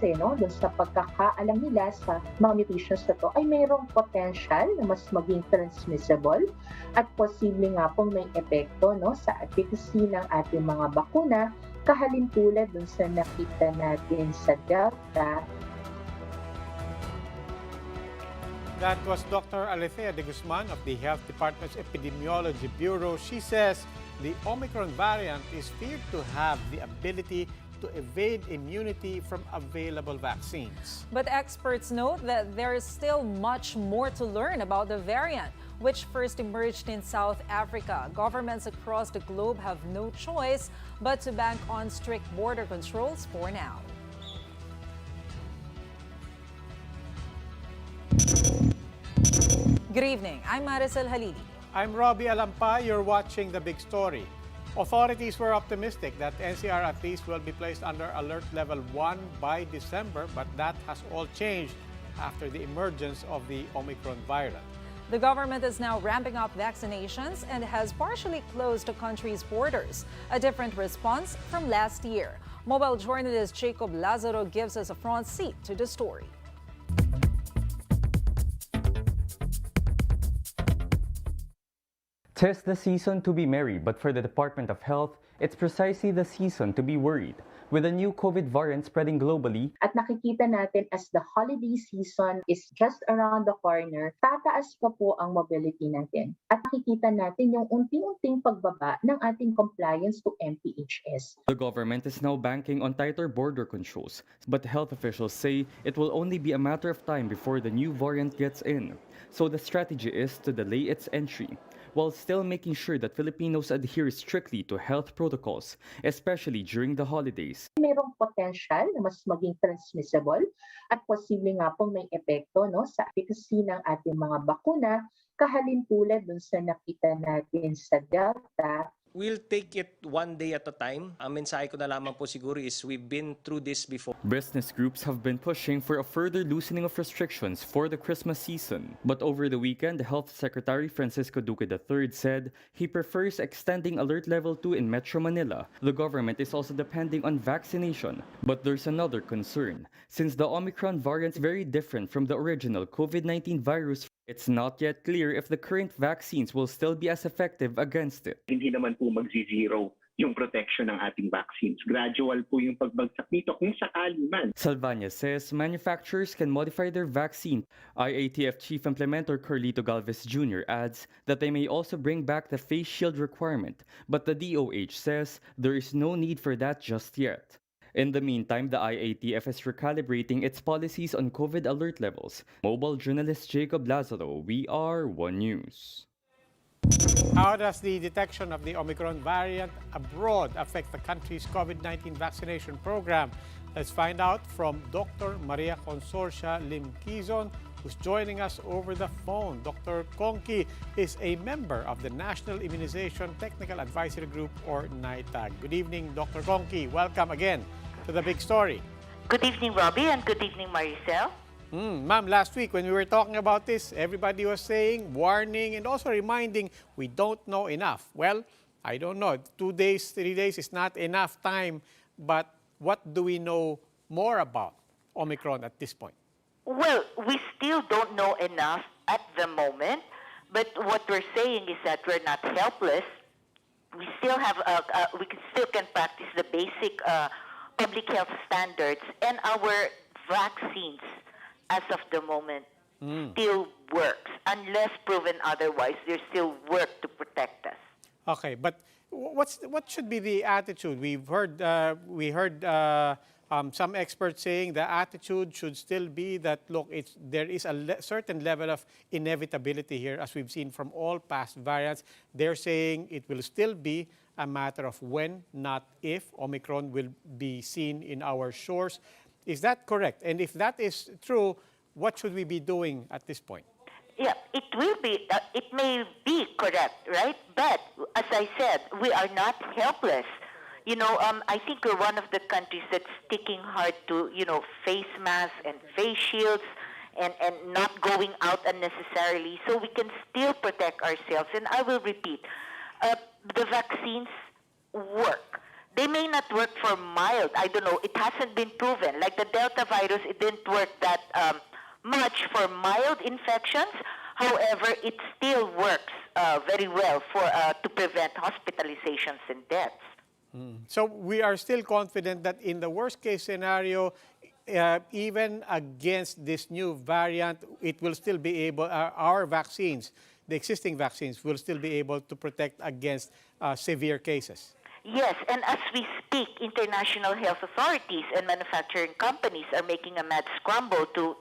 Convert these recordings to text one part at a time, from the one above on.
base dun sa pagkakaalam nila sa mga mutations na to ay mayroong potential na mas maging transmissible at posible nga pong may epekto sa efficacy ng ating mga bakuna kahalin tulad dun sa nakita natin sa Delta. That was Dr. Alethea de Guzman of the Health Department's Epidemiology Bureau. She says the Omicron variant is feared to have the ability to evade immunity from available vaccines. But experts note that there is still much more to learn about the variant, which first emerged in South Africa. Governments across the globe have no choice but to bank on strict border controls for now. Good evening, I'm Maricel Halili. I'm Robbie Alampa. You're watching The Big Story. Authorities were optimistic that NCR at least will be placed under Alert Level 1 by December, but that has all changed after the emergence of the Omicron variant. The government is now ramping up vaccinations and has partially closed the country's borders, a different response from last year. Mobile journalist Jacob Lazaro gives us a front seat to the story. "'Tis the season to be merry, but for the Department of Health, it's precisely the season to be worried. With the new COVID variant spreading globally, At nakikita natin as the holiday season is just around the corner, tataas pa po ang mobility natin. At nakikita natin yung unti-unting pagbaba ng ating compliance to MPHS. the government is now banking on tighter border controls, but health officials say it will only be a matter of time before the new variant gets in. So the strategy is to delay its entry, while still making sure that Filipinos adhere strictly to health protocols, especially during the holidays. Mayroong potential na mas maging transmissible at posible nga pong may epekto sa efficacy ng ating mga bakuna kahalin tulad dun sa nakita natin sa Delta. We'll take it one day at a time. Ang mensahe ko na lamang po siguro is we've been through this before. Business groups have been pushing for a further loosening of restrictions for the Christmas season. But over the weekend, Health Secretary Francisco Duque III said he prefers extending Alert Level 2 in Metro Manila. The government is also depending on vaccination. But there's another concern. Since the Omicron variant is very different from the original COVID-19 virus, it's not yet clear if the current vaccines will still be as effective against it. Hindi naman po magzi-zero yung protection ng ating vaccines. Gradual po yung pagbagsak nito kung sakali man. Salvania says manufacturers can modify their vaccine. IATF Chief Implementer Carlito Galvez Jr. adds that they may also bring back the face shield requirement, but the DOH says there is no need for that just yet. In the meantime, the IATF is recalibrating its policies on COVID alert levels. Mobile journalist Jacob Lazaro, we are One News. How does the detection of the Omicron variant abroad affect the country's COVID-19 vaccination program? Let's find out from Dr. Maria Consorcia Limquizon, who's joining us over the phone. Dr. Conqui is a member of the National Immunization Technical Advisory Group, or NITAG. Good evening, Dr. Conqui. Welcome again to The Big Story. Good evening, Robbie, and good evening, Maricel. Ma'am, last week when we were talking about this, everybody was saying, warning, and also reminding we don't know enough. Well, I don't know. 2 days, 3 days is not enough time, but what do we know more about Omicron at this point? Well, we still don't know enough at the moment, but what we're saying is that we're not helpless. We still have, still can practice the basic public health standards, and our vaccines, as of the moment, still works. Unless proven otherwise, there's still work to protect us. Okay, but what should be the attitude? We heard some experts saying the attitude should still be that, look, there is a certain level of inevitability here, as we've seen from all past variants. They're saying it will still be a matter of when, not if, Omicron will be seen in our shores. Is that correct? And if that is true, what should we be doing at this point? Yeah, it will be, it may be correct, right? But as I said, we are not helpless. You know, I think we're one of the countries that's sticking hard to, face masks and face shields and not going out unnecessarily, so we can still protect ourselves. And I will repeat, the vaccines work. they may not work for mild. I don't know. It hasn't been proven. Like the Delta virus, it didn't work that much for mild infections. However, it still works very well for to prevent hospitalizations and deaths. So we are still confident that in the worst case scenario, even against this new variant, it will still be able, our vaccines, the existing vaccines, will still be able to protect against severe cases. Yes, and as we speak, international health authorities and manufacturing companies are making a mad scramble to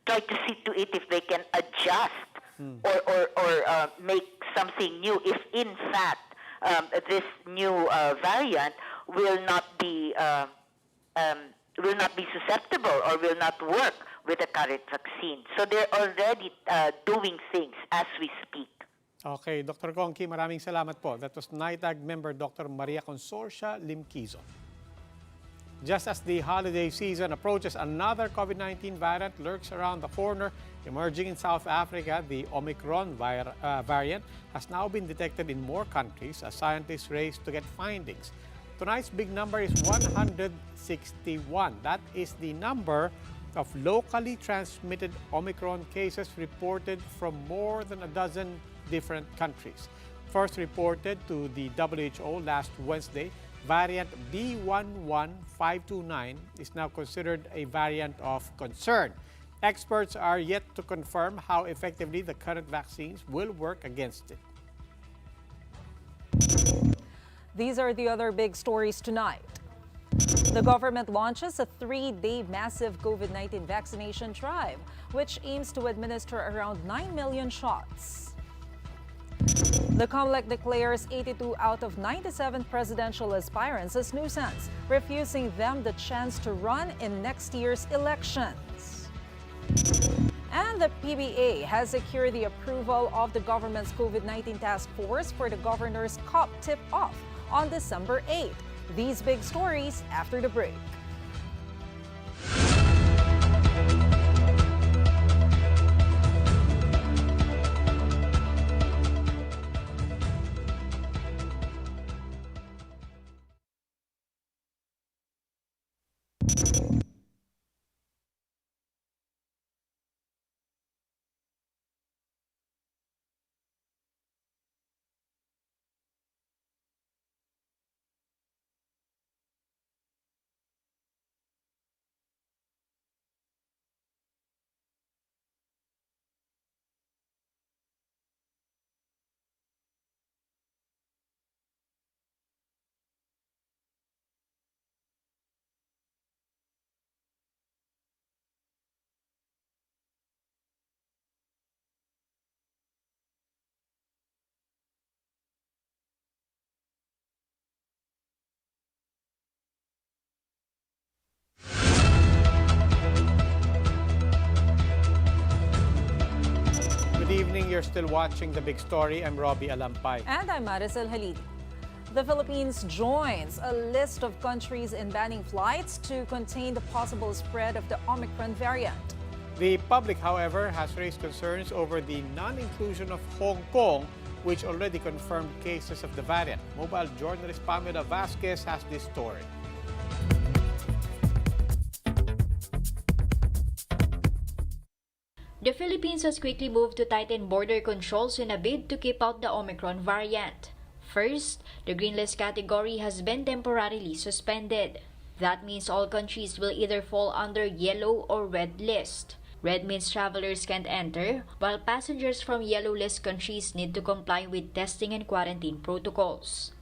try to see to it if they can adjust or make something new. If in fact this new variant will not be susceptible or will not work with the current vaccine. So they're already doing things as we speak. Okay, Dr. Conky, maraming salamat po. That was NITAG member Dr. Maria Consorcia Limquizon. Just as the holiday season approaches, another COVID-19 variant lurks around the corner. Emerging in South Africa, the Omicron variant has now been detected in more countries as scientists race to get findings. Tonight's big number is 161. That is the number of locally transmitted Omicron cases reported from more than a dozen different countries. First reported to the WHO last Wednesday, variant B11529 is now considered a variant of concern. Experts are yet to confirm how effectively the current vaccines will work against it. These are the other big stories tonight. The government launches a 3-day massive COVID-19 vaccination drive, which aims to administer around 9 million shots. The COMELEC declares 82 out of 97 presidential aspirants as nuisance, refusing them the chance to run in next year's elections. And the PBA has secured the approval of the government's COVID-19 task force for the governor's COP tip-off on December 8th. These big stories after the break. Good evening. You're still watching The Big Story. I'm Robbie Alampay. And I'm Maricel Halidi. The Philippines joins a list of countries in banning flights to contain the possible spread of the Omicron variant. The public, however, has raised concerns over the non-inclusion of Hong Kong, which already confirmed cases of the variant. Mobile journalist Pamela Vasquez has this story. The Philippines has quickly moved to tighten border controls in a bid to keep out the Omicron variant. First, the green list category has been temporarily suspended. That means all countries will either fall under yellow or red list. Red means travelers can't enter, while passengers from yellow list countries need to comply with testing and quarantine protocols.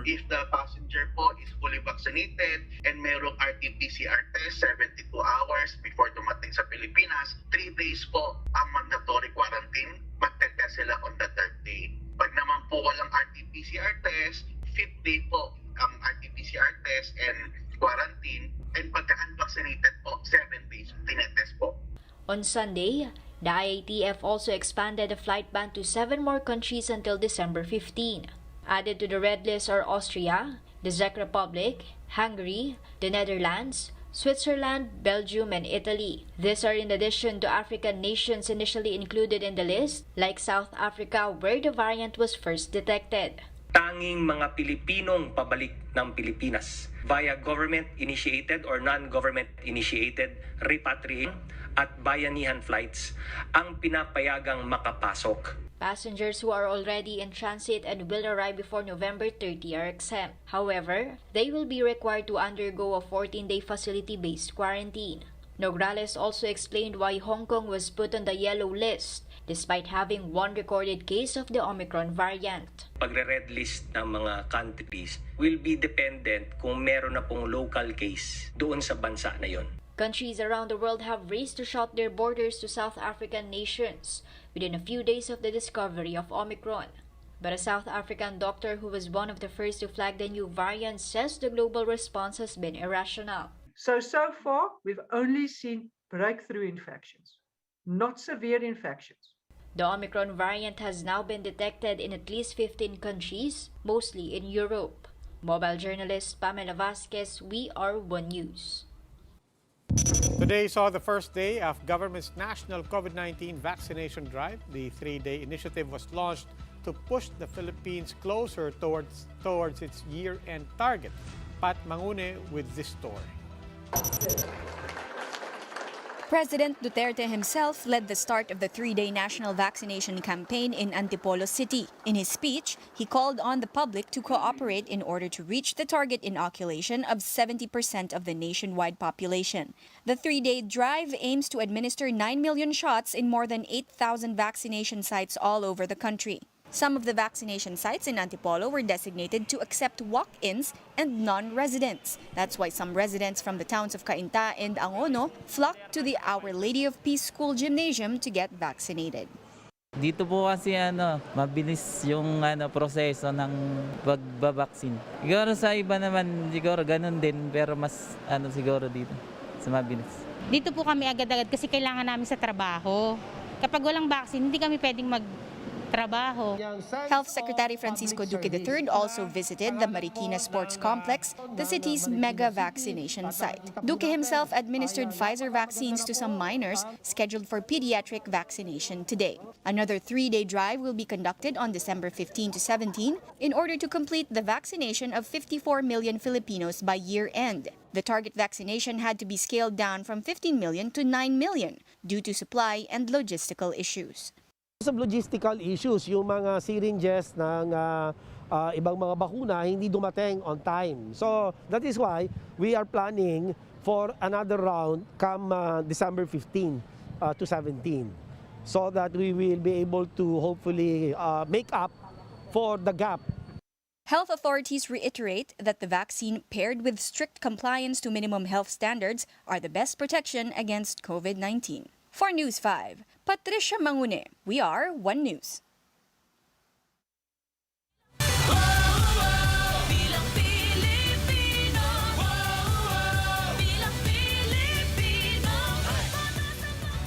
If the passenger po is fully vaccinated and mayroong RT-PCR test 72 hours before dumating sa Pilipinas, 3 days po ang mandatory quarantine, magte-test sila on the 3rd day. Pag naman po walang RT-PCR test, 5th day po ang RT-PCR test and quarantine, and pagka unvaccinated po, 7 days tinetest po. On Sunday, the IATF also expanded the flight ban to 7 more countries until December 15. Added to the red list are Austria, the Czech Republic, Hungary, the Netherlands, Switzerland, Belgium, and Italy. These are in addition to African nations initially included in the list, like South Africa, where the variant was first detected. tanging mga Pilipinong pabalik ng Pilipinas via government-initiated or non-government-initiated repatriation at bayanihan flights ang pinapayagang makapasok. Passengers who are already in transit and will arrive before November 30 are exempt. However, they will be required to undergo a 14-day facility-based quarantine. Nograles also explained why Hong Kong was put on the yellow list despite having one recorded case of the Omicron variant. Pagre-red list ng mga countries will be dependent kung meron na pong local case doon sa bansa na yon. Countries around the world have raced to shut their borders to South African nations within a few days of the discovery of Omicron. But a South African doctor who was one of the first to flag the new variant says the global response has been irrational. So far, we've only seen breakthrough infections, not severe infections. The Omicron variant has now been detected in at least 15 countries, mostly in Europe. Mobile journalist Pamela Vasquez, We Are One News. Today saw the first day of government's national COVID-19 vaccination drive. The 3-day initiative was launched to push the Philippines closer towards its year-end target. Pat Mangune with this story. President Duterte himself led the start of the 3-day national vaccination campaign in Antipolo City. In his speech, he called on the public to cooperate in order to reach the target inoculation of 70% of the nationwide population. The 3-day drive aims to administer 9 million shots in more than 8,000 vaccination sites all over the country. Some of the vaccination sites in Antipolo were designated to accept walk-ins and non-residents. That's why some residents from the towns of Cainta and Angono flocked to the Our Lady of Peace School Gymnasium to get vaccinated. Dito po kasi mabilis yung proseso ng pagbabaksin. Siguro sa iba naman siguro ganun din pero mas siguro dito sa mabilis. Dito po kami agad-agad kasi kailangan namin sa trabaho. Kapag walang vaccine, hindi kami pwedeng trabaho. Health Secretary Francisco Duque III also visited the Marikina Sports Complex, the city's mega vaccination site. Duque himself administered Pfizer vaccines to some minors scheduled for pediatric vaccination today. Another 3-day drive will be conducted on December 15 to 17 in order to complete the vaccination of 54 million Filipinos by year-end. The target vaccination had to be scaled down from 15 million to 9 million due to supply and logistical issues. Some logistical issues, yung mga syringes ng ibang mga bakuna hindi dumating on time. So that is why we are planning for another round come December 15 to 17 so that we will be able to hopefully make up for the gap. Health authorities reiterate that the vaccine paired with strict compliance to minimum health standards are the best protection against COVID-19. For News 5, Patricia Mangune, We Are One News.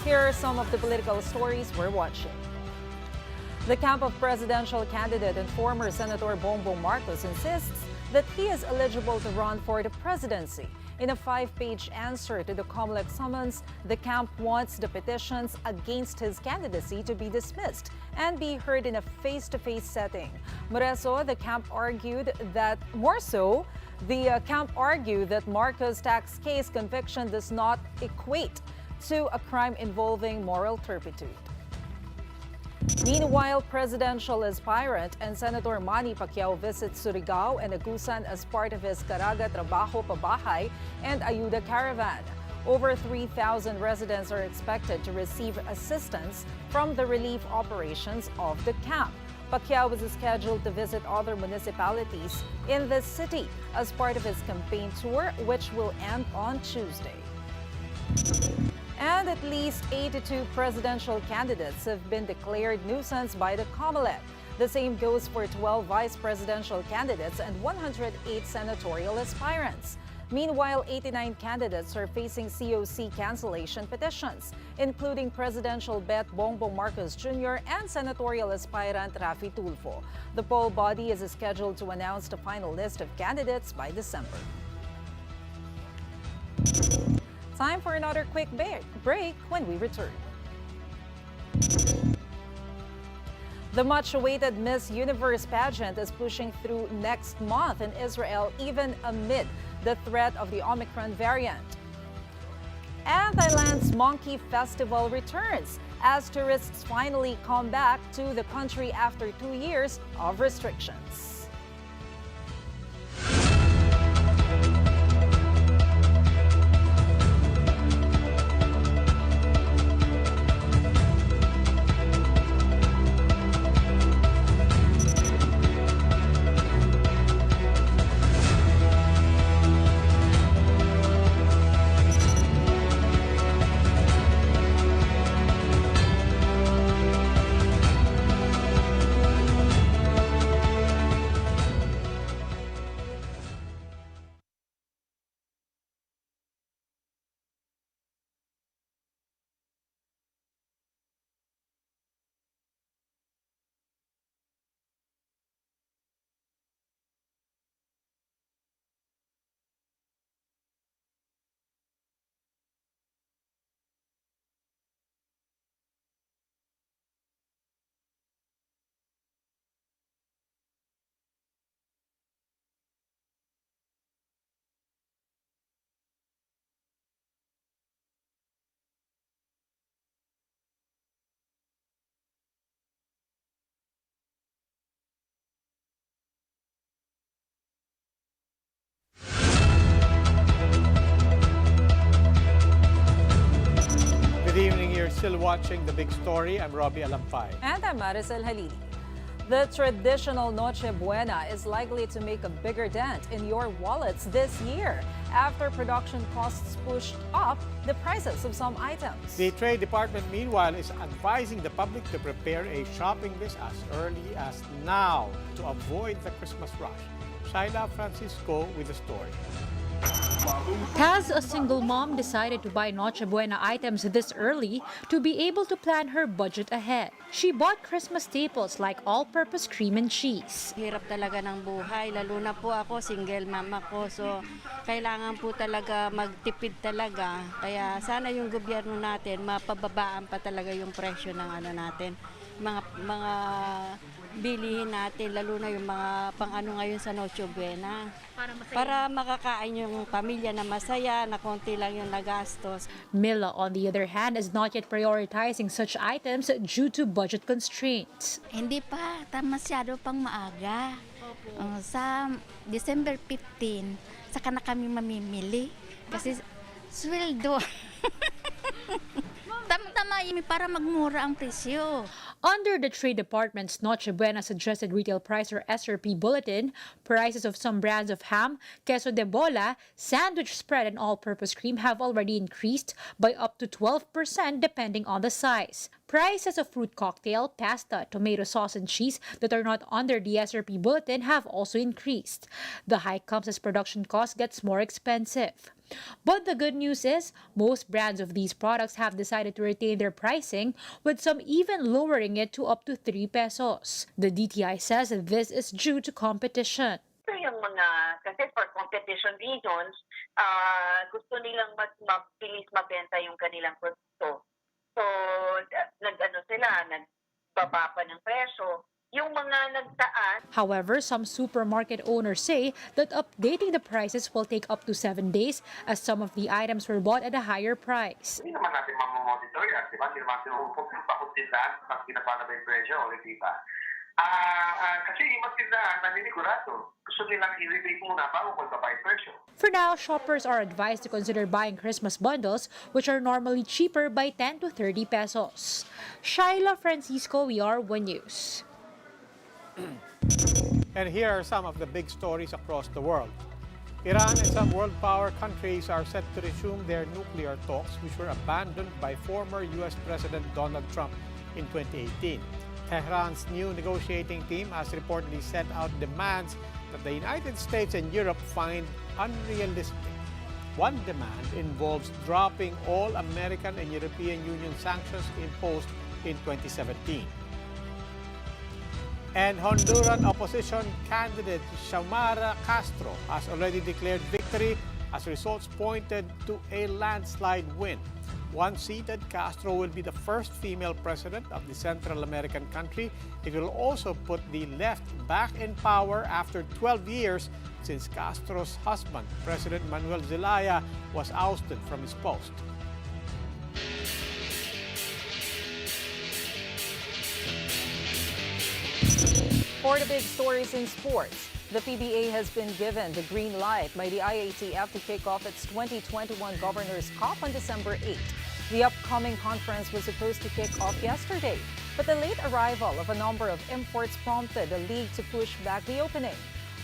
Here are some of the political stories we're watching. The camp of presidential candidate and former Senator Bongbong Marcos insists that he is eligible to run for the presidency. In a 5-page answer to the COMELEC summons, the camp wants the petitions against his candidacy to be dismissed and be heard in a face-to-face setting. The camp argued that Marcos' tax case conviction does not equate to a crime involving moral turpitude. Meanwhile, presidential aspirant and Senator Manny Pacquiao visits Surigao and Agusan as part of his Caraga Trabajo Pabahay and Ayuda Caravan. Over 3,000 residents are expected to receive assistance from the relief operations of the camp. Pacquiao is scheduled to visit other municipalities in the city as part of his campaign tour, which will end on Tuesday. And at least 82 presidential candidates have been declared nuisance by the COMELEC. The same goes for 12 vice presidential candidates and 108 senatorial aspirants. Meanwhile, 89 candidates are facing COC cancellation petitions, including presidential bet Bongbong Marcos Jr. and senatorial aspirant Raffy Tulfo. The poll body is scheduled to announce the final list of candidates by December. Time for another quick break when we return. The much-awaited Miss Universe pageant is pushing through next month in Israel, even amid the threat of the Omicron variant. And Thailand's Monkey Festival returns as tourists finally come back to the country after 2 years of restrictions. Good evening. You're still watching The Big Story. I'm Robbie Alampay. And I'm Maricel Halili. The traditional Noche Buena is likely to make a bigger dent in your wallets this year after production costs pushed up the prices of some items. The Trade Department, meanwhile, is advising the public to prepare a shopping list as early as now to avoid the Christmas rush. Shaila Francisco with the story. Has a single mom decided to buy Noche Buena items this early to be able to plan her budget ahead? She bought Christmas staples like all-purpose cream and cheese. Hirap talaga ng buhay, lalo na po ako, single mom ako. So, kailangan po talaga magtipid talaga. Kaya sana yung gobyerno natin, mapababaan pa talaga yung presyo ng ano natin. Mga bilihin natin, lalo na yung mga pang-ano ngayon sa Noche Buena. Para makakain yung pamilya na masaya, na konti lang yung nagastos. Mila, on the other hand, is not yet prioritizing such items due to budget constraints. Hindi pa, masyado pang maaga. Sa December 15, saka na kami mamimili. Kasi sweldo. Tama-tama yun para magmura ang presyo. Under the Trade Department's Noche Buena Suggested Retail Price or SRP Bulletin, prices of some brands of ham, queso de bola, sandwich spread, and all-purpose cream have already increased by up to 12% depending on the size. Prices of fruit cocktail, pasta, tomato sauce, and cheese that are not under the SRP Bulletin have also increased. The hike comes as production cost gets more expensive. But the good news is, most brands of these products have decided to retain their pricing, with some even lowering it to up to 3 pesos. The DTI says this is due to competition. Yung mga, kasi for competition reasons, gusto nilang mas mabilis mabenta yung kanilang produkto. So, nagbaba pa ng presyo. Yung mga nagtaas. However, some supermarket owners say that updating the prices will take up to 7 days as some of the items were bought at a higher price. Hindi naman natin mamamonitor yan, di ba? Hindi naman sinuhupok yung pakuntindahan mas ginapana ba yung presyo o hindi ba? Kasi yung mas tindahan naninigurado. Gusto nilang i-rebate muna bago magbaba yung presyo. For now, shoppers are advised to consider buying Christmas bundles, which are normally cheaper by 10 to 30 pesos. Shaila Francisco, we are One News. And here are some of the big stories across the world. Iran and some world power countries are set to resume their nuclear talks, which were abandoned by former U.S. President Donald Trump in 2018. Tehran's new negotiating team has reportedly set out demands that the United States and Europe find unrealistic. One demand involves dropping all American and European Union sanctions imposed in 2017. And Honduran opposition candidate Xiomara Castro has already declared victory as results pointed to a landslide win. Once seated, Castro will be the first female president of the Central American country. It will also put the left back in power after 12 years since Castro's husband, President Manuel Zelaya, was ousted from his post. For the big stories in sports, the PBA has been given the green light by the IATF to kick off its 2021 Governors' Cup on December 8. The upcoming conference was supposed to kick off yesterday, but the late arrival of a number of imports prompted the league to push back the opening.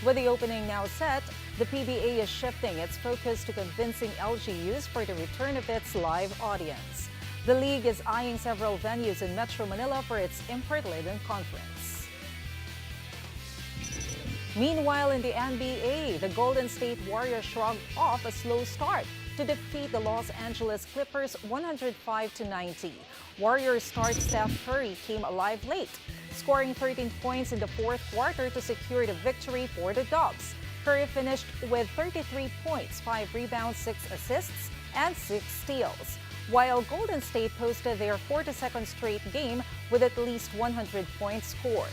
With the opening now set, the PBA is shifting its focus to convincing LGUs for the return of its live audience. The league is eyeing several venues in Metro Manila for its import-laden conference. Meanwhile, in the NBA, the Golden State Warriors shrugged off a slow start to defeat the Los Angeles Clippers 105-90. Warriors star Steph Curry came alive late, scoring 13 points in the fourth quarter to secure the victory for the Dubs. Curry finished with 33 points, 5 rebounds, 6 assists, and 6 steals, while Golden State posted their 42nd straight game with at least 100 points scored.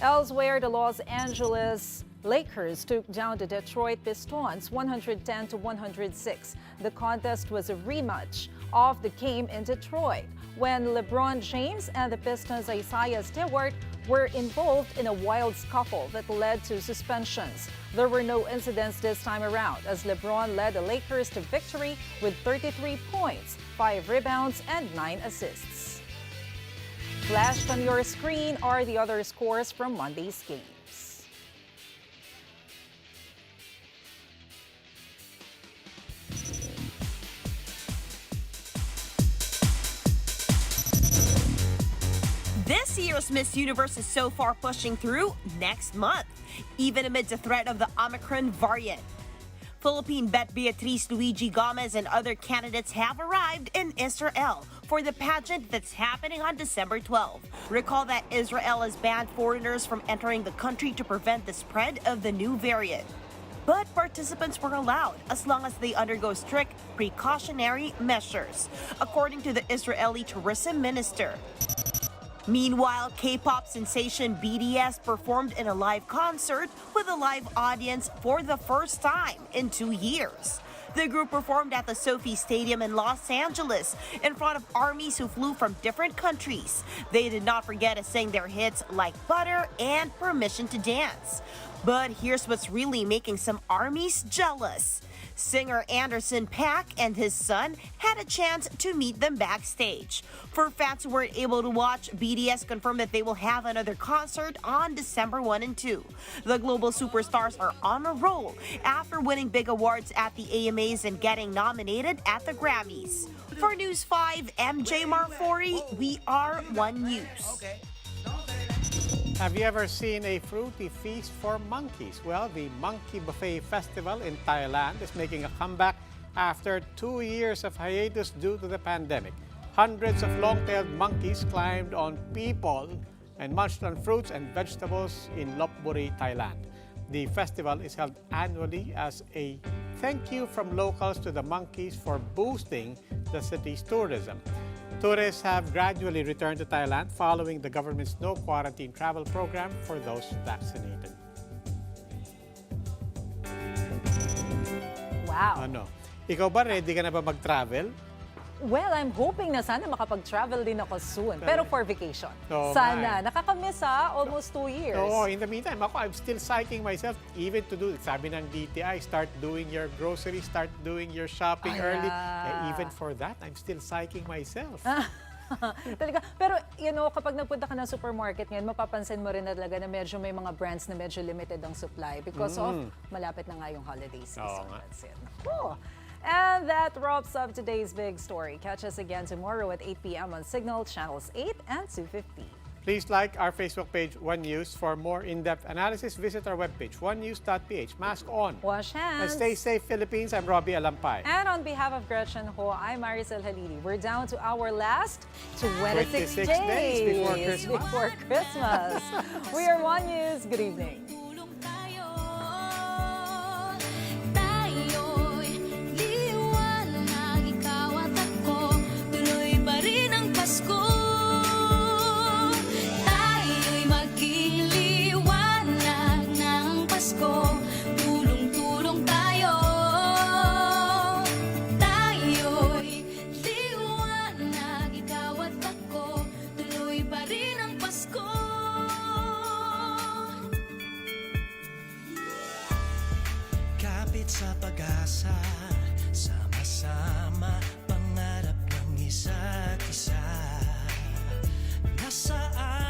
Elsewhere, the Los Angeles Lakers took down the Detroit Pistons 110-106. The contest was a rematch of the game in Detroit when LeBron James and the Pistons' Isaiah Stewart were involved in a wild scuffle that led to suspensions. There were no incidents this time around as LeBron led the Lakers to victory with 33 points, 5 rebounds, and 9 assists. Flashed on your screen are the other scores from Monday's games. This year's Miss Universe is so far pushing through next month, even amid the threat of the Omicron variant. Philippine Bet Beatriz Luigi Gomez and other candidates have arrived in Israel for the pageant that's happening on December 12. Recall that Israel has banned foreigners from entering the country to prevent the spread of the new variant. But participants were allowed as long as they undergo strict precautionary measures, according to the Israeli tourism minister. Meanwhile, K-pop sensation BTS performed in a live concert with a live audience for the first time in 2 years. The group performed at the Sophie Stadium in Los Angeles in front of armies who flew from different countries. They did not forget to sing their hits like Butter and Permission to Dance. But here's what's really making some armies jealous. Singer Anderson .Paak and his son had a chance to meet them backstage. For fans who weren't able to watch, BTS confirmed that they will have another concert on December 1 and 2. The global superstars are on a roll after winning big awards at the AMAs and getting nominated at the Grammys. For News 5, MJ Marfori, we are One News. Have you ever seen a fruity feast for monkeys? Well, the Monkey Buffet Festival in Thailand is making a comeback after 2 years of hiatus due to the pandemic. Hundreds of long-tailed monkeys climbed on people and munched on fruits and vegetables in Lopburi, Thailand. The festival is held annually as a thank you from locals to the monkeys for boosting the city's tourism. Tourists have gradually returned to Thailand following the government's no quarantine travel program for those vaccinated. Wow. Ano? Ikaw ba, ready ka na ba mag-travel? Well, I'm hoping na sana makapag-travel din ako soon. Pero for vacation. Oh, Sana. Nakakamiss almost 2 years. Oo, in the meantime, I'm still psyching myself even to do, sabi ng DTI, start doing your groceries, start doing your shopping early. Even for that, I'm still psyching myself. Talaga. Pero, kapag nagpunta ka ng supermarket ngayon, mapapansin mo rin na talaga na medyo may mga brands na medyo limited ang supply because of malapit na nga yung holiday season. That's it. Cool. And that wraps up today's big story. Catch us again tomorrow at 8 p.m. on Signal Channels 8 and 250. Please like our Facebook page, One News. For more in-depth analysis, visit our webpage, onenews.ph. Mask on. Wash hands. And stay safe, Philippines. I'm Robbie Alampay. And on behalf of Gretchen Ho, I'm Maricel Halili. We're down to our last 26 days before Christmas. We are One News. Good evening. sa pag-asa, sama-sama, pangarap ng isa't isa. Nasaan